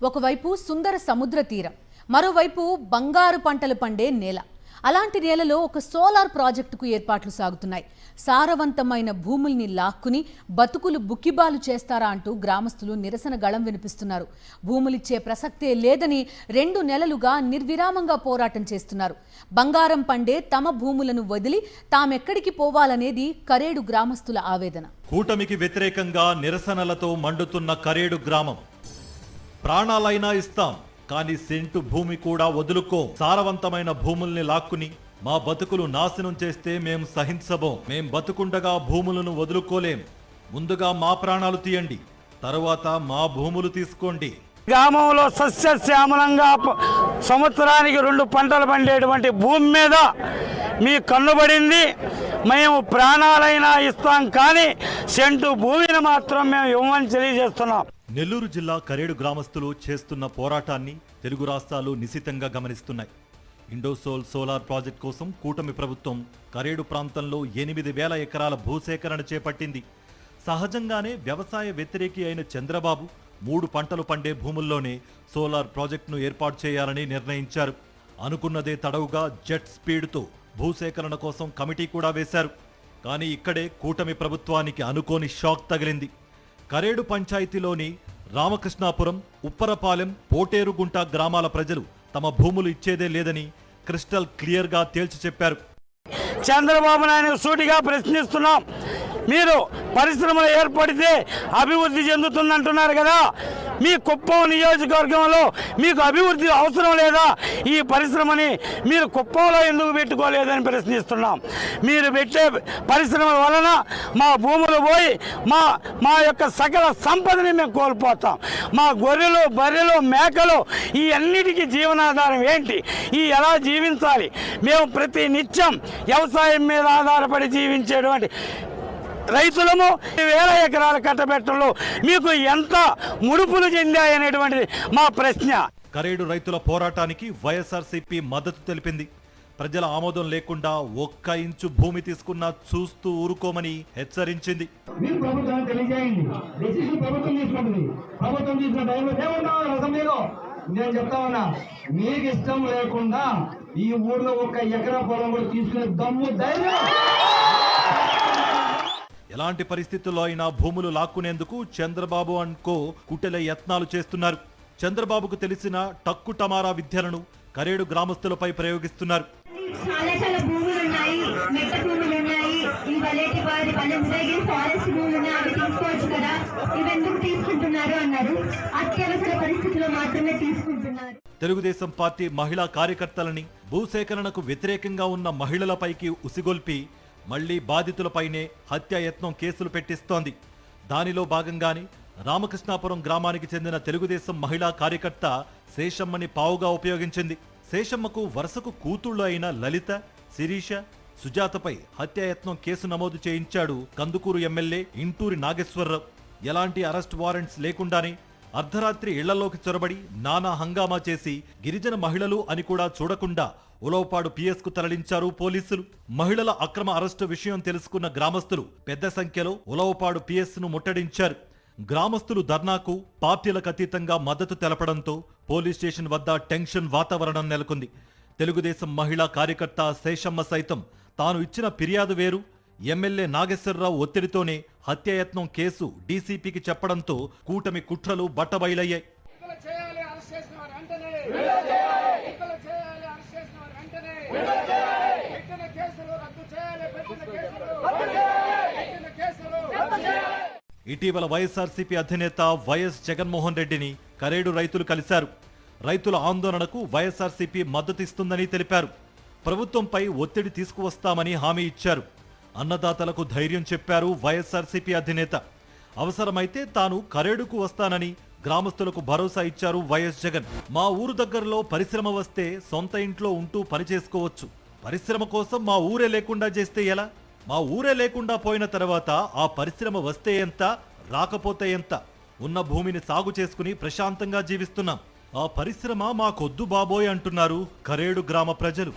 ఒకవైపు సుందర సముద్ర తీరం, మరోవైపు బంగారు పంటలు పండే నేల. అలాంటి నేలలో ఒక సోలార్ ప్రాజెక్టుకు ఏర్పాట్లు సాగుతున్నాయి. సారవంతమైన భూముల్ని లాక్కుని బతుకులు బుక్కిబాలు చేస్తారా అంటూ గ్రామస్తులు నిరసన గళం వినిపిస్తున్నారు. భూములిచ్చే ప్రసక్తే లేదని 2 నెలలుగా నిర్విరామంగా పోరాటం చేస్తున్నారు. బంగారం పండే తమ భూములను వదిలి తామెక్కడికి పోవాలనేది కరేడు గ్రామస్తుల ఆవేదన. కూటమికి వ్యతిరేకంగా నిరసనలతో మండుతున్న కరేడు గ్రామం. ప్రాణాలైనా ఇస్తాం, కానీ సెంటు భూమి కూడా వదులుకో. సారవంతమైన భూముల్ని లాక్కుని మా బతుకులు నాశనం చేస్తే మేం సహించబోం. మేం బతుకుండగా భూములను వదులుకోలేం. ముందుగా మా ప్రాణాలు తీయండి, తరువాత మా భూములు తీసుకోండి. గ్రామంలో సస్యశ్యామలంగా సంవత్సరానికి 2 పంటలు పండేటువంటి భూమి మీద మీ కన్నుబడింది. మేము ప్రాణాలైనా ఇస్తాం, కానీ సెంటు భూమిని మాత్రం మేము ఇవ్వమని తెలియజేస్తున్నాం. నెల్లూరు జిల్లా కరేడు గ్రామస్తులు చేస్తున్న పోరాటాన్ని తెలుగు రాష్ట్రాలు నిశితంగా గమనిస్తున్నాయి. ఇండోసోల్ సోలార్ ప్రాజెక్ట్ కోసం కూటమి ప్రభుత్వం కరేడు ప్రాంతంలో 8,000 ఎకరాల భూసేకరణ చేపట్టింది. సహజంగానే వ్యవసాయ వ్యతిరేకి అయిన చంద్రబాబు 3 పంటలు పండే భూముల్లోనే సోలార్ ప్రాజెక్టును ఏర్పాటు చేయాలని నిర్ణయించారు. అనుకున్నదే తడవుగా జెట్ స్పీడ్తో భూసేకరణ కోసం కమిటీ కూడా వేశారు. కానీ ఇక్కడే కూటమి ప్రభుత్వానికి అనుకోని షాక్ తగిలింది. కరేడు పంచాయతీలోని రామకృష్ణాపురం, ఉప్పరపాలెం, పోటేరుగుంట గ్రామాల ప్రజలు తమ భూములు ఇచ్చేదే లేదని క్రిస్టల్ క్లియర్గా తేల్చి చెప్పారు. చంద్రబాబు నాయుడు సూటిగా ప్రశ్నిస్తున్నాం. మీరు పరిశ్రమలు ఏర్పడితే అభివృద్ధి చెందుతుందంటున్నారు కదా, మీ కుప్పం నియోజకవర్గంలో మీకు అభివృద్ధి అవసరం లేదా? ఈ పరిశ్రమని మీరు కుప్పంలో ఎందుకు పెట్టుకోలేదని ప్రశ్నిస్తున్నాం. మీరు పెట్టే పరిశ్రమల వలన మా భూములు పోయి మా యొక్క సకల సంపదని మేము కోల్పోతాం. మా గొర్రెలు, బర్రెలు, మేకలు ఈ అన్నిటికీ జీవనాధారం ఏంటి? ఈ ఎలా జీవించాలి? మేము ప్రతి నిత్యం వ్యవసాయం మీద ఆధారపడి జీవించేటువంటి రైతులము. 1000 ఎకరాల కట్టబెట్టడంలో మీకు ఎంత ముడుపులు చెందాయనేటువంటిది మా ప్రశ్న. కరేడు రైతుల పోరాటానికి వైఎస్ఆర్సీపీ మద్దతు తెలిపింది. ప్రజల ఆమోదం లేకుండా 1 ఇంచు భూమి తీసుకున్నా చూస్తూ ఊరుకోమని హెచ్చరించింది. నేను చెప్తా ఉన్నా, మీకు ఇష్టం లేకుండా ఈ ఊర్లో 1 ఎకరా పొలం కూడా తీసుకునే దమ్ము ధైర్యం. ఎలాంటి పరిస్థితుల్లో అయినా భూములు లాక్కునేందుకు చంద్రబాబు అనుకో కుటెల యత్నాలు చేస్తున్నారు. చంద్రబాబుకు తెలిసిన టక్కు టమారా విద్యలను కరేడు గ్రామస్తులపై ప్రయోగిస్తున్నారు. చాలా భూములు ఉన్నాయి, మెట్ట భూములు ఉన్నాయి, ఈ వలేటి వారి ఫారెస్ట్ భూములు ఉన్నాయి, అవి తీసుకోవచ్చు కదా, ఇవెందుకు తీసుకుంటున్నారు అన్నారు. అత్యవసర పరిస్థితుల్లో మాత్రమే తీసుకుంటున్నారు. తెలుగుదేశం పార్టీ మహిళా కార్యకర్తలని భూసేకరణకు వ్యతిరేకంగా ఉన్న మహిళలపైకి ఉసిగొల్పి మళ్లీ బాధితులపైనే హత్యాయత్నం కేసులు పెట్టిస్తోంది. దానిలో భాగంగానే రామకృష్ణాపురం గ్రామానికి చెందిన తెలుగుదేశం మహిళా కార్యకర్త శేషమ్మని పావుగా ఉపయోగించింది. శేషమ్మకు వరుసకు కూతుళ్లు అయిన లలిత, శిరీష, సుజాతపై హత్యాయత్నం కేసు నమోదు చేయించాడు కందుకూరు ఎమ్మెల్యే ఇంటూరి నాగేశ్వరరావు. ఎలాంటి అరెస్ట్ వారెంట్స్ లేకుండానే అర్ధరాత్రి ఇళ్లలోకి చొరబడి నానా హంగామా చేసి గిరిజన మహిళలు అని కూడా చూడకుండా ఉలవపాడు పిఎస్కు తరలించారు పోలీసులు. మహిళల అక్రమ అరెస్టు విషయం తెలుసుకున్న గ్రామస్తులు పెద్ద సంఖ్యలో ఉలవపాడు పిఎస్ను ముట్టడించారు. గ్రామస్తులు ధర్నాకు పార్టీలకు అతీతంగా మద్దతు తెలపడంతో పోలీస్ స్టేషన్ వద్ద టెన్షన్ వాతావరణం నెలకొంది. తెలుగుదేశం మహిళా కార్యకర్త శేషమ్మ సైతం తాను ఇచ్చిన ఫిర్యాదు వేరు, ఎమ్మెల్యే నాగేశ్వరరావు ఒత్తిడితోనే హత్యాయత్నం కేసు డీసీపీకి చెప్పడంతో కూటమి కుట్రలు బట్టబయలయ్యాయి. ఇటీవల వైఎస్ఆర్సీపీ అధినేత వైఎస్ జగన్మోహన్ రెడ్డిని కరేడు రైతులు కలిశారు. రైతుల ఆందోళనకు వైఎస్ఆర్సీపీ మద్దతిస్తుందని తెలిపారు. ప్రభుత్వంపై ఒత్తిడి తీసుకువస్తామని హామీ ఇచ్చారు. అన్నదాతలకు ధైర్యం చెప్పారు వైఎస్ఆర్సీపీ అధినేత. అవసరమైతే తాను కరేడుకు వస్తానని గ్రామస్తులకు భరోసా ఇచ్చారు వైఎస్ జగన్. మా ఊరు దగ్గరలో పరిశ్రమ వస్తే సొంత ఇంట్లో ఉంటూ పని చేసుకోవచ్చు. పరిశ్రమ కోసం మా ఊరే లేకుండా చేస్తే ఎలా? మా ఊరే లేకుండా పోయిన తర్వాత ఆ పరిశ్రమ వస్తే ఎంత, రాకపోతే ఎంత? ఉన్న భూమిని సాగు చేసుకుని ప్రశాంతంగా జీవిస్తున్నాం. ఆ పరిశ్రమ మాకొద్దు బాబోయ్ అంటున్నారు కరేడు గ్రామ ప్రజలు.